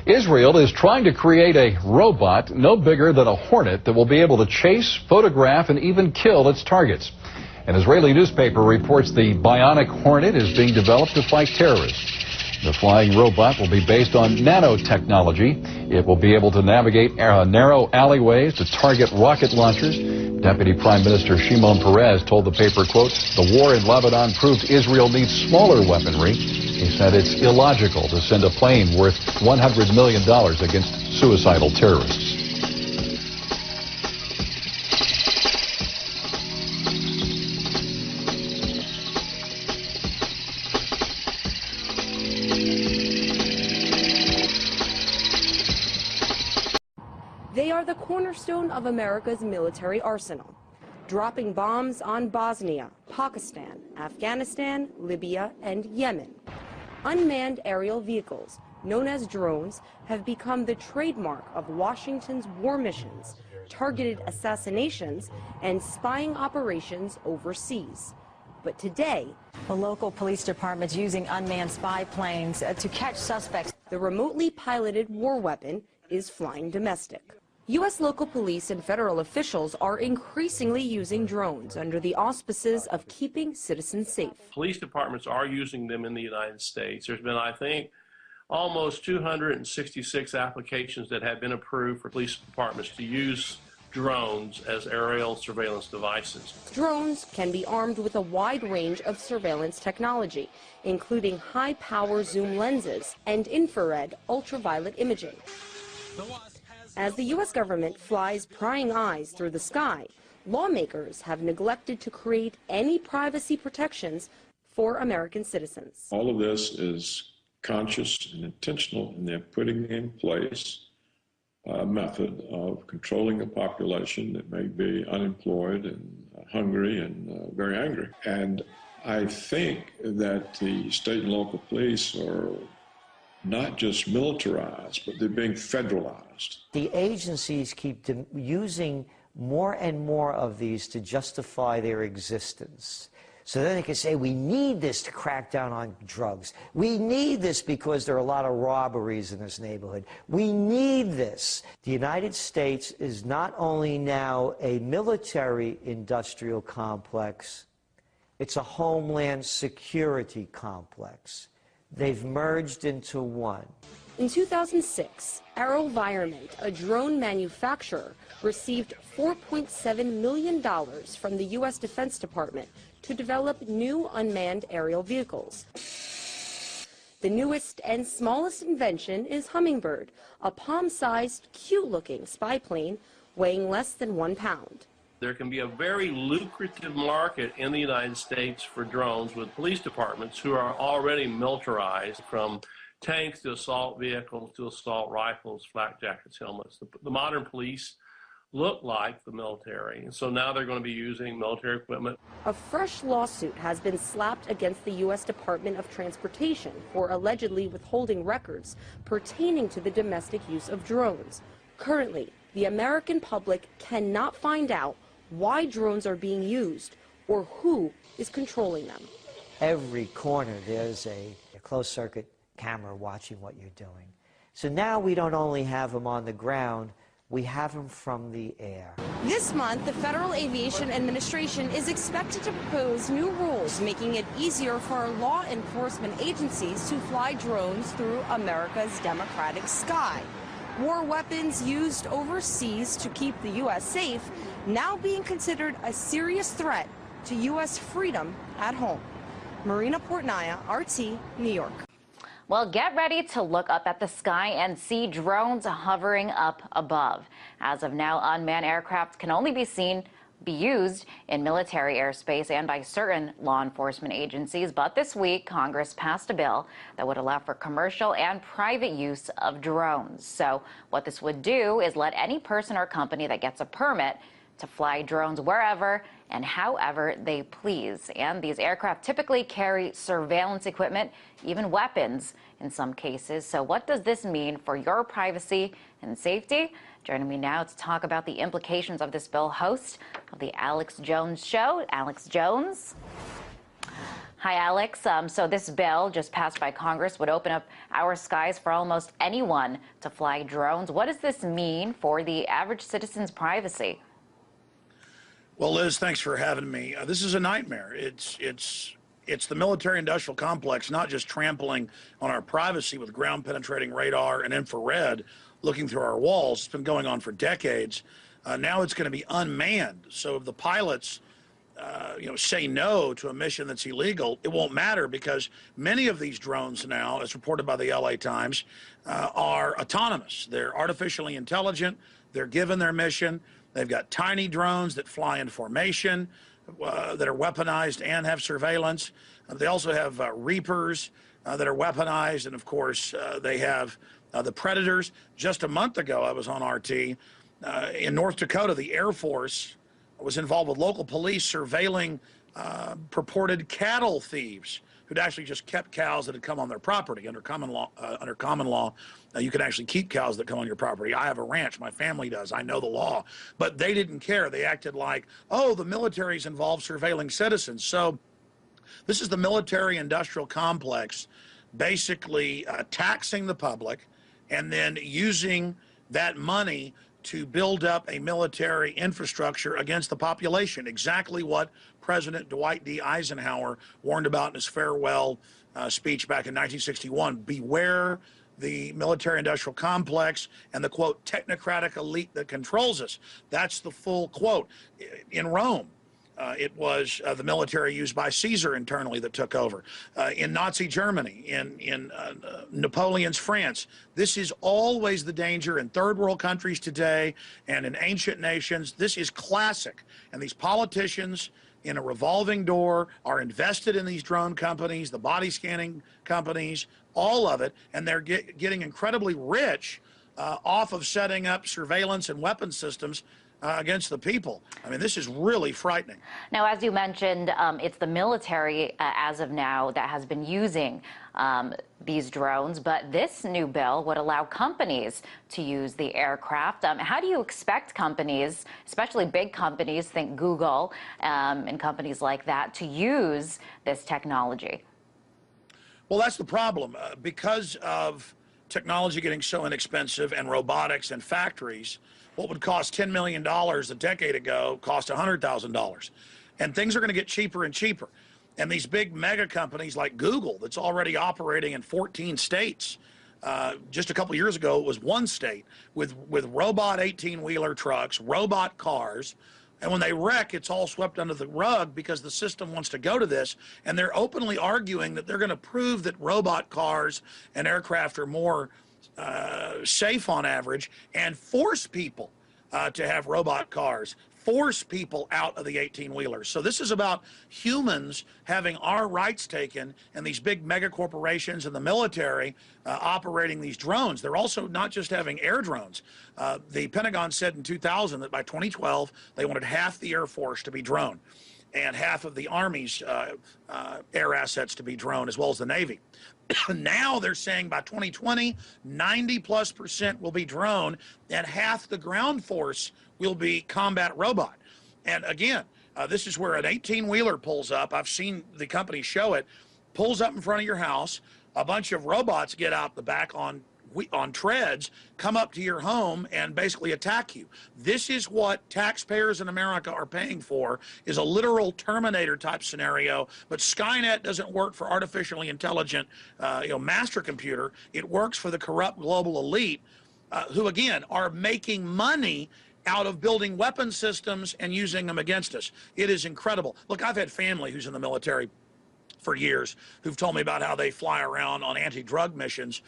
Israel is trying to create a robot no bigger than a hornet that will be able to chase, photograph, and even kill its targets. An Israeli newspaper reports the bionic hornet is being developed to fight terrorists. The flying robot will be based on nanotechnology. It will be able to navigate narrow alleyways to target rocket launchers. Deputy Prime Minister Shimon Peres told the paper, quote, "The war in Lebanon proved Israel needs smaller weaponry." He said it's illogical to send a plane worth $100 million against suicidal terrorists. They are the cornerstone of America's military arsenal, dropping bombs on Bosnia, Pakistan, Afghanistan, Libya, and Yemen. Unmanned aerial vehicles, known as drones, have become the trademark of Washington's war missions, targeted assassinations, and spying operations overseas. But today, the local police department's using unmanned spy planes to catch suspects. The remotely piloted war weapon is flying domestic. U.S. local police and federal officials are increasingly using drones under the auspices of keeping citizens safe. Police departments are using them in the United States. There's been, I think, almost 266 applications that have been approved for police departments to use drones as aerial surveillance devices. Drones can be armed with a wide range of surveillance technology, including high-power zoom lenses and infrared ultraviolet imaging. As the U.S. government flies prying eyes through the sky, lawmakers have neglected to create any privacy protections for American citizens. All of this is conscious and intentional, and they're putting in place a method of controlling a population that may be unemployed and hungry and very angry. And I think that the state and local police are not just militarized, but they're being federalized. The agencies keep using more and more of these to justify their existence. So then they can say, we need this to crack down on drugs. We need this because there are a lot of robberies in this neighborhood. We need this. The United States is not only now a military-industrial complex, it's a homeland security complex. They've merged into one. In 2006, AeroVironment, a drone manufacturer, received $4.7 million from the U.S. Defense Department to develop new unmanned aerial vehicles. The newest and smallest invention is Hummingbird, a palm-sized, cute-looking spy plane weighing less than 1 pound. There can be a very lucrative market in the United States for drones with police departments who are already militarized, from tanks to assault vehicles to assault rifles, flak jackets, helmets. The modern police look like the military, and so now they're going to be using military equipment. A fresh lawsuit has been slapped against the U.S. Department of Transportation for allegedly withholding records pertaining to the domestic use of drones. Currently, the American public cannot find out why drones are being used or who is controlling them. Every corner there's a closed-circuit camera watching what you're doing. So now we don't only have them on the ground, we have them from the air. This month, the Federal Aviation Administration is expected to propose new rules making it easier for law enforcement agencies to fly drones through America's democratic sky. War weapons used overseas to keep the U.S. safe now being considered a serious threat to U.S. freedom at home. Marina Portnaya, RT, New York. Well, get ready to look up at the sky and see drones hovering up above. As of now, unmanned aircraft can only be used in military airspace and by certain law enforcement agencies. But this week, Congress passed a bill that would allow for commercial and private use of drones. So what this would do is let any person or company that gets a permit to fly drones wherever and however they please. And these aircraft typically carry surveillance equipment, even weapons in some cases. So what does this mean for your privacy and safety? Joining me now to talk about the implications of this bill, host of the Alex Jones Show, Alex Jones. Hi, Alex. So this bill just passed by Congress would open up our skies for almost anyone to fly drones. What does this mean for the average citizen's privacy? Well, Liz, thanks for having me. This is a nightmare. It's the military-industrial complex not just trampling on our privacy with ground-penetrating radar and infrared looking through our walls. It's been going on for decades. Now it's going to be unmanned. So if the pilots say no to a mission that's illegal, it won't matter because many of these drones now, as reported by the LA Times, are autonomous. They're artificially intelligent. They're given their mission. They've got tiny drones that fly in formation, that are weaponized and have surveillance. They also have Reapers that are weaponized, and of course they have the Predators. Just a month ago, I was on RT in North Dakota. The Air Force was involved with local police surveilling purported cattle thieves who'd actually just kept cows that had come on their property. Under common law, you can actually keep cows that come on your property. I have a ranch. My family does. I know the law. But they didn't care. They acted like, oh, the military's involved surveilling citizens. So this is the military-industrial complex basically taxing the public and then using that money to build up a military infrastructure against the population, exactly what President Dwight D. Eisenhower warned about in his farewell speech back in 1961. Beware the military-industrial complex and the, quote, technocratic elite that controls us. That's the full quote. In Rome, it was the military used by Caesar internally that took over. In Nazi Germany, in Napoleon's France, this is always the danger in third world countries today and in ancient nations. This is classic. And these politicians in a revolving door are invested in these drone companies, the body scanning companies, all of it, and they're getting incredibly rich off of setting up surveillance and weapon systems against the people. I mean, this is really frightening. Now, as you mentioned, it's the military as of now that has been using these drones, but this new bill would allow companies to use the aircraft. How do you expect companies, especially big companies, think Google and companies like that, to use this technology? Well, that's the problem. Because of technology getting so inexpensive and robotics and factories, what would cost $10 million a decade ago cost $100,000. And things are going to get cheaper and cheaper. And these big mega companies like Google, that's already operating in 14 states. Just a couple years ago, it was one state with robot 18-wheeler trucks, robot cars. And when they wreck, it's all swept under the rug because the system wants to go to this. And they're openly arguing that they're going to prove that robot cars and aircraft are more safe on average and force people to have robot cars, force people out of the 18-wheelers. So this is about humans having our rights taken and these big mega corporations and the military operating these drones. They're also not just having air drones. The Pentagon said in 2000 that by 2012, they wanted half the Air Force to be drone and half of the Army's air assets to be drone, as well as the Navy. Now they're saying by 2020, 90+% will be drone and half the ground force will be combat robot. And again, this is where an 18-wheeler pulls up. I've seen the company show it, pulls up in front of your house. A bunch of robots get out the back on treads, come up to your home and basically attack you. This is what taxpayers in America are paying for, is a literal Terminator type scenario. But Skynet doesn't work for artificially intelligent master computer. It works for the corrupt global elite who, again, are making money out of building weapon systems and using them against us. It is incredible. Look, I've had family who's in the military for years who've told me about how they fly around on anti-drug missions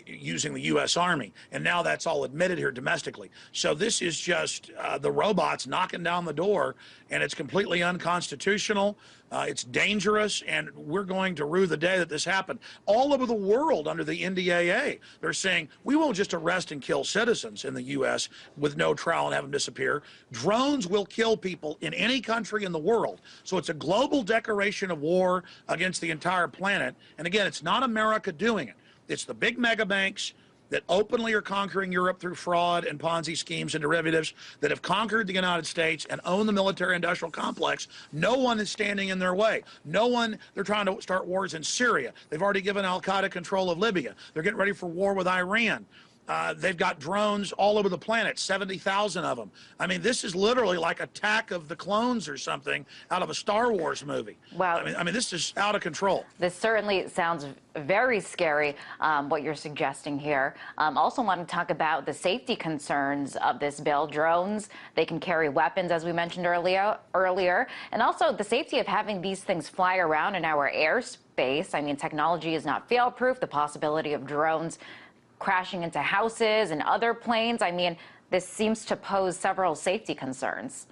using the U.S. Army. And now that's all admitted here domestically. So this is just the robots knocking down the door, and it's completely unconstitutional. It's dangerous, and we're going to rue the day that this happened. All over the world under the NDAA, they're saying we won't just arrest and kill citizens in the U.S. with no trial and have them disappear. Drones will kill people in any country in the world. So it's a global declaration of war against the entire planet. And again, it's not America doing it. It's the big mega banks that openly are conquering Europe through fraud and Ponzi schemes and derivatives, that have conquered the United States and own the military-industrial complex. No one is standing in their way. No one, they're trying to start wars in Syria. They've already given al-Qaeda control of Libya. They're getting ready for war with Iran. They've got drones all over the planet, 70,000 of them. I mean, this is literally like Attack of the Clones or something out of a Star Wars movie. Wow. I mean, this is out of control. This certainly sounds very scary, what you're suggesting here. Also want to talk about the safety concerns of this bill. Drones, they can carry weapons, as we mentioned earlier, and also the safety of having these things fly around in our airspace. I mean, technology is not fail-proof. The possibility of drones crashing into houses and other planes. I mean, this seems to pose several safety concerns.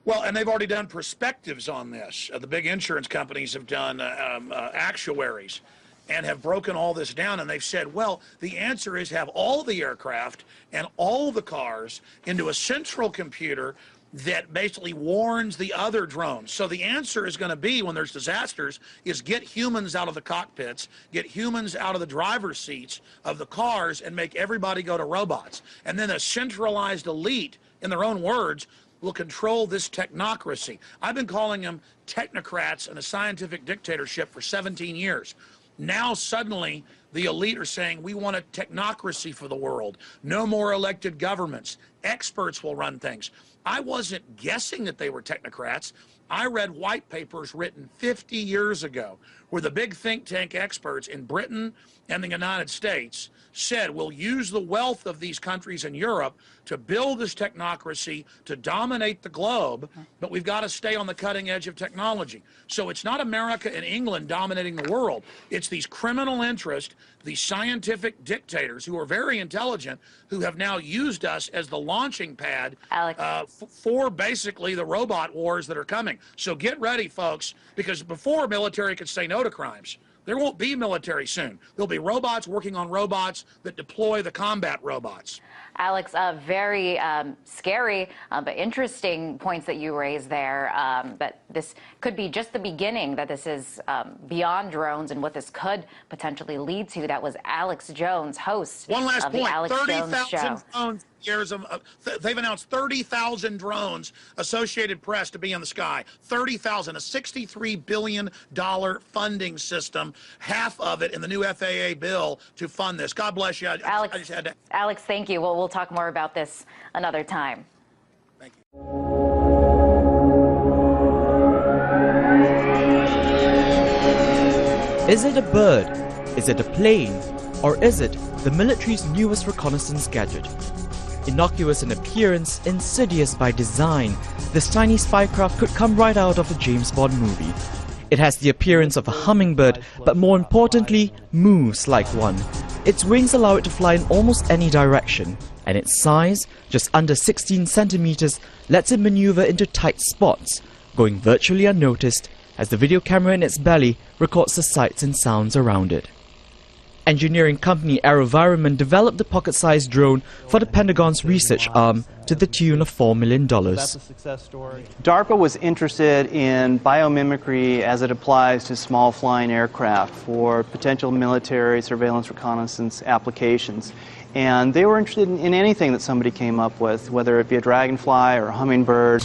Well, and they've already done perspectives on this. The big insurance companies have done actuaries and have broken all this down, and they've said, well, the answer is have all the aircraft and all the cars into a central computer that basically warns the other drones. So the answer is going to be, when there's disasters, is get humans out of the cockpits, get humans out of the driver's seats of the cars, and make everybody go to robots. And then a centralized elite, in their own words, will control this technocracy. I've been calling them technocrats and a scientific dictatorship for 17 years. Now suddenly the elite are saying we want a technocracy for the world. No more elected governments. Experts will run things. I wasn't guessing that they were technocrats. I read white papers written 50 years ago where the big think tank experts in Britain and the United States said we'll use the wealth of these countries in Europe to build this technocracy to dominate the globe, but we've got to stay on the cutting edge of technology. So it's not America and England dominating the world. It's these criminal interests, these scientific dictators who are very intelligent, who have now used us as the launching pad for basically the robot wars that are coming. So get ready, folks, because before military could say no to crimes, there won't be military soon. There'll be robots working on robots that deploy the combat robots. Alex, very scary but interesting points that you raised there. But this could be just the beginning, that this is beyond drones and what this could potentially lead to. That was Alex Jones, host One last of the point. Alex Jones Show. 30,000 drones. They've announced 30,000 drones, Associated Press, to be in the sky. 30,000, a $63 billion funding system, half of it in the new FAA bill to fund this. God bless you. Alex, I just had to... Alex, thank you. We'll talk more about this another time. Thank you. Is it a bird? Is it a plane? Or is it the military's newest reconnaissance gadget? Innocuous in appearance, insidious by design, this tiny spycraft could come right out of a James Bond movie. It has the appearance of a hummingbird, but more importantly, moves like one. Its wings allow it to fly in almost any direction, and its size, just under 16 centimeters, lets it maneuver into tight spots, going virtually unnoticed as the video camera in its belly records the sights and sounds around it. Engineering company AeroVironment developed the pocket-sized drone for the Pentagon's research arm to the tune of $4 million. That's a success story. DARPA was interested in biomimicry as it applies to small flying aircraft for potential military surveillance reconnaissance applications. And they were interested in anything that somebody came up with, whether it be a dragonfly or a hummingbird.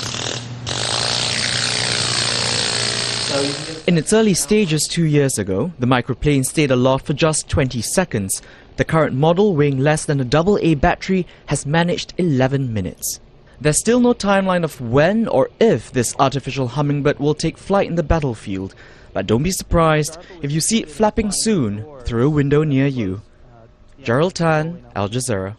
In its early stages 2 years ago, the microplane stayed aloft for just 20 seconds. The current model, weighing less than a AA battery, has managed 11 minutes. There's still no timeline of when or if this artificial hummingbird will take flight in the battlefield, but don't be surprised if you see it flapping soon through a window near you. Gerald Tan, Al Jazeera.